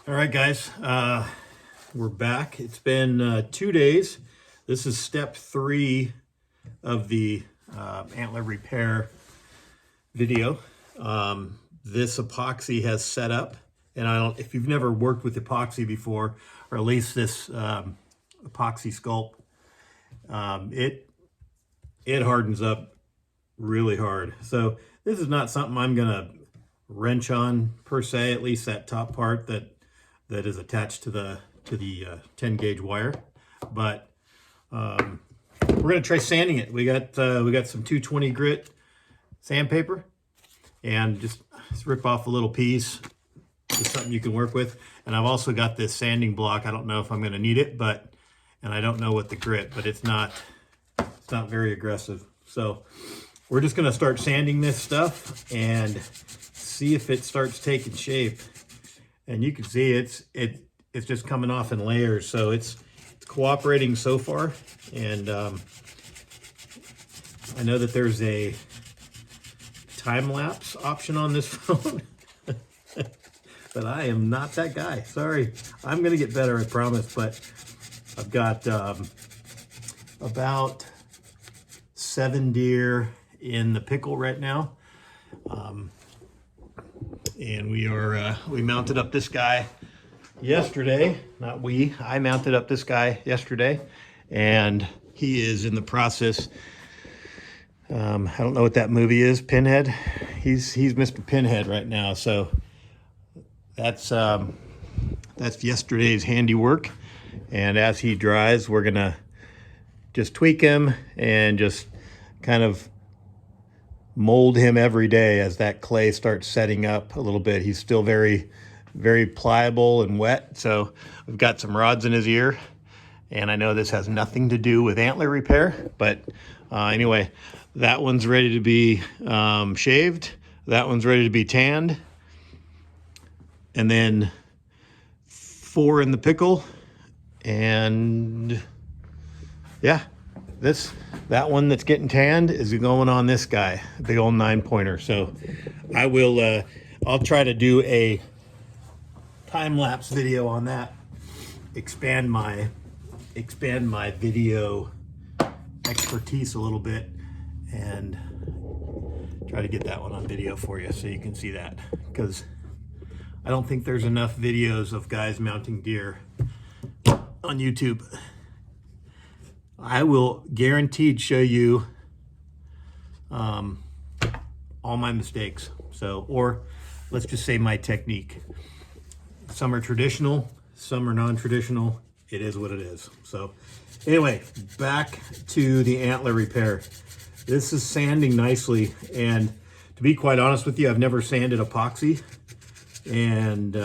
All right, guys, we're back. It's been 2 days. This is step 3 of the antler repair video. This epoxy has set up, and if you've never worked with epoxy before, or at least this epoxy sculpt, it hardens up really hard. So this is not something I'm gonna wrench on per se, at least that top part that is attached to the 10 gauge wire, but we're gonna try sanding it. We got some 220 grit sandpaper, and just rip off a little piece. Just something you can work with. And I've also got this sanding block. I don't know if I'm gonna need it, and I don't know what the grit, but it's not very aggressive. So we're just gonna start sanding this stuff and see if it starts taking shape. And you can see it's just coming off in layers, so it's cooperating so far. And I know that there's a time-lapse option on this phone, but I am not that guy. Sorry, I'm gonna get better, I promise. But I've got about 7 deer in the pickle right now. And we mounted up this guy yesterday. I mounted up this guy yesterday, and he is in the process. I don't know what that movie is, Pinhead. He's Mr. Pinhead right now. So that's yesterday's handiwork. And as he dries, we're gonna just tweak him and just kind of mold him every day as that clay starts setting up a little bit. He's still very, very pliable and wet. So we've got some rods in his ear, and I know this has nothing to do with antler repair, but anyway, that one's ready to be shaved. That one's ready to be tanned. And then 4 in the pickle. And yeah, that one that's getting tanned is going on this guy, big old 9-pointer. So I'll try to do a time-lapse video on that, expand my video expertise a little bit, and try to get that one on video for you so you can see that, because I don't think there's enough videos of guys mounting deer on YouTube. I will guaranteed show you all my mistakes. So, or let's just say my technique. Some are traditional, some are non-traditional. It is what it is. So anyway, back to the antler repair. This is sanding nicely, and to be quite honest with you, I've never sanded epoxy, and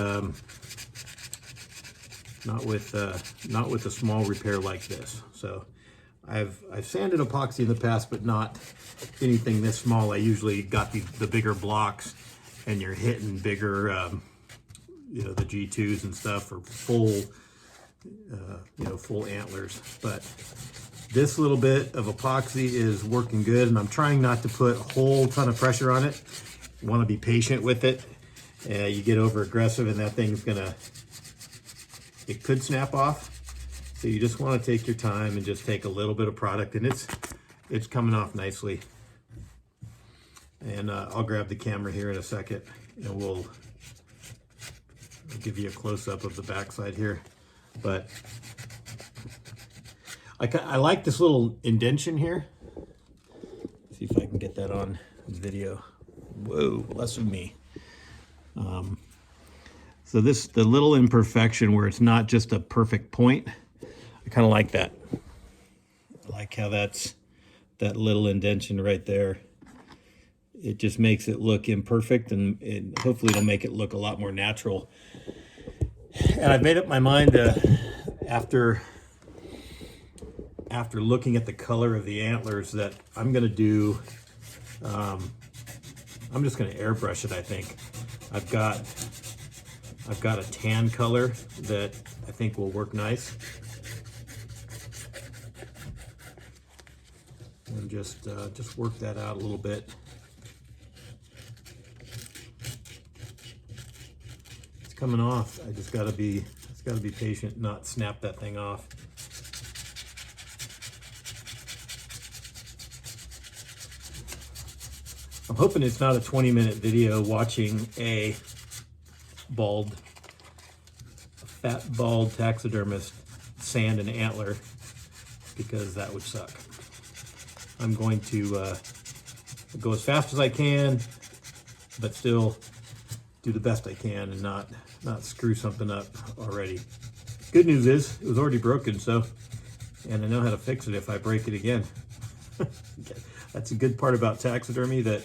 not with a small repair like this. So I've sanded epoxy in the past, but not anything this small. I usually got the bigger blocks, and you're hitting bigger, the G2s and stuff, or full antlers. But this little bit of epoxy is working good, and I'm trying not to put a whole ton of pressure on it. You want to be patient with it. You get over aggressive, and that thing's it could snap off. So you just want to take your time and just take a little bit of product, and it's coming off nicely. And I'll grab the camera here in a second, and I'll give you a close-up of the backside here. But I like this little indentation here. Let's see if I can get that on video. Whoa, less of me. So the little imperfection where it's not just a perfect point, I kind of like that. I like how that little indentation right there. It just makes it look imperfect, and hopefully it'll make it look a lot more natural. And I've made up my mind after looking at the color of the antlers that I'm gonna do. I'm just gonna airbrush it. I think I've got a tan color that I think will work nice. And just work that out a little bit. coming off. I just gotta be patient, not snap that thing off. I'm hoping it's not a 20-minute video watching a fat bald taxidermist sand an antler, because that would suck. I'm going to go as fast as I can, but still do the best I can and not screw something up already. Good news is it was already broken, and I know how to fix it if I break it again. Okay. That's a good part about taxidermy, that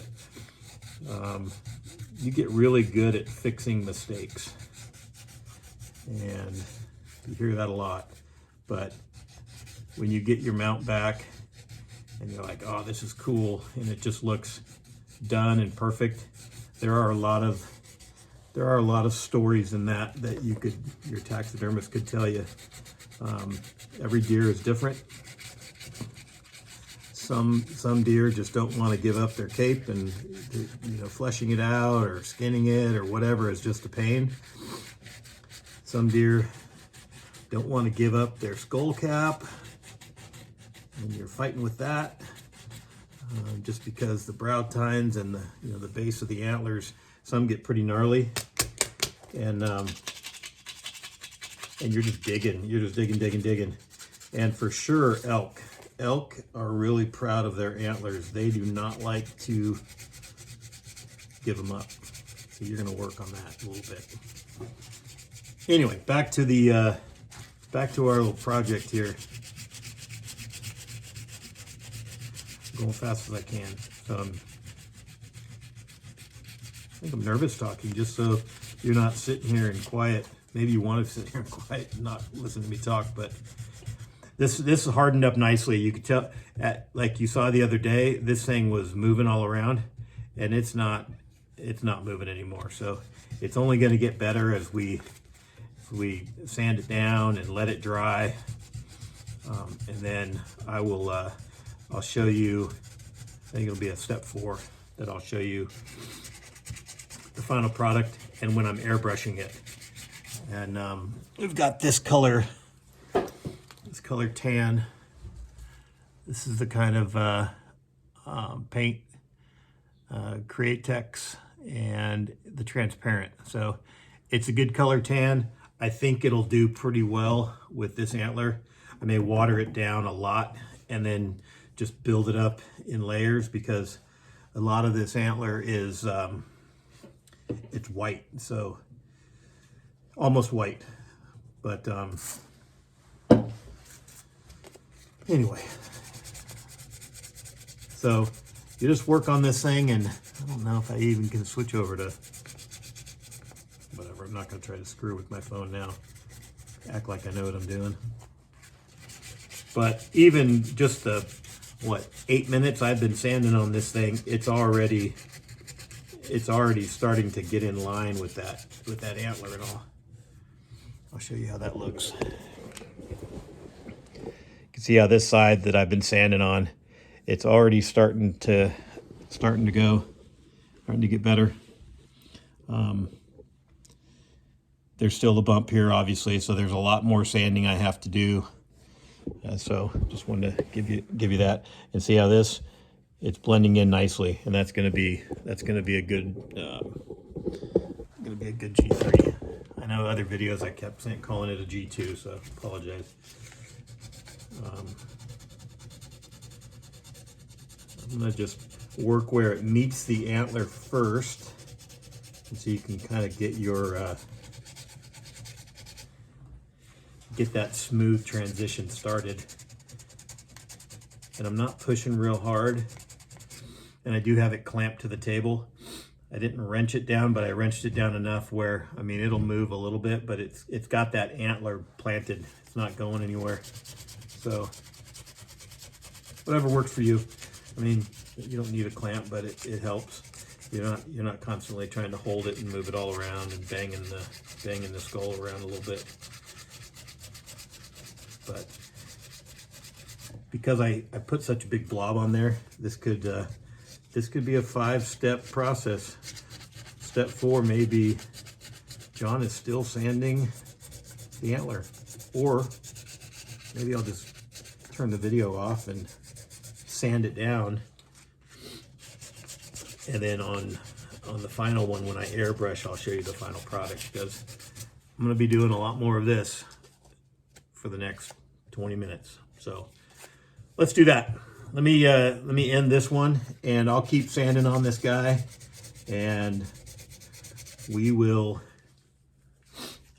you get really good at fixing mistakes. And you hear that a lot. But when you get your mount back and you're like, oh, this is cool, and it just looks done and perfect, there are a lot of stories in that your taxidermist could tell you. Every deer is different. Some deer just don't want to give up their cape, and fleshing it out or skinning it or whatever is just a pain. Some deer don't want to give up their skull cap, and you're fighting with that just because the brow tines and the base of the antlers, some get pretty gnarly, and you're just digging. And for sure, elk are really proud of their antlers. They do not like to give them up. So you're going to work on that a little bit. Anyway, back to our little project here. I'm going fast as I can. I think I'm nervous talking, just so you're not sitting here in quiet. Maybe you want to sit here in quiet and not listen to me talk, but this is hardened up nicely. You could tell, like you saw the other day, this thing was moving all around, and it's not moving anymore. So it's only going to get better as we sand it down and let it dry. And then I'll show you, I think it'll be a step 4 that I'll show you the final product and when I'm airbrushing it. And we've got this color tan. This is the kind of paint, Createx, and the transparent. So it's a good color tan. I think it'll do pretty well with this antler. I may water it down a lot and then just build it up in layers, because a lot of this antler is it's white, so almost white. But anyway, so you just work on this thing, and I don't know if I even can switch over to whatever. I'm not going to try to screw with my phone now, act like I know what I'm doing. But even just the 8 minutes I've been sanding on this thing, it's already starting to get in line with that antler and all. I'll show you how that looks. You can see how this side that I've been sanding on, it's already starting to get better. There's still the bump here, obviously, so there's a lot more sanding I have to do. So just wanted to give you that, and see how it's blending in nicely, and that's gonna be a good G3. I know other videos I kept calling it a G2, so I apologize. I'm gonna just work where it meets the antler first, and so you can kind of get get that smooth transition started. And I'm not pushing real hard, and I do have it clamped to the table. I didn't wrench it down, but I wrenched it down enough where, I mean, it'll move a little bit, but it's got that antler planted. It's not going anywhere. So whatever works for you. I mean, you don't need a clamp, but it helps. You're not constantly trying to hold it and move it all around and banging the skull around a little bit. But because I put such a big blob on there, this could be a 5-step process. Step 4 may be John is still sanding the Antler. Or maybe I'll just turn the video off and sand it down. And then on the final one, when I airbrush, I'll show you the final product, because I'm going to be doing a lot more of this for the next 20 minutes. So let's do that. Let me end this one, and I'll keep sanding on this guy, and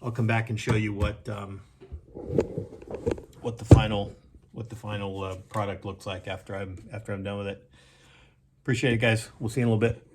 I'll come back and show you what the final product looks like after I'm done with it. Appreciate it, guys. We'll see you in a little bit.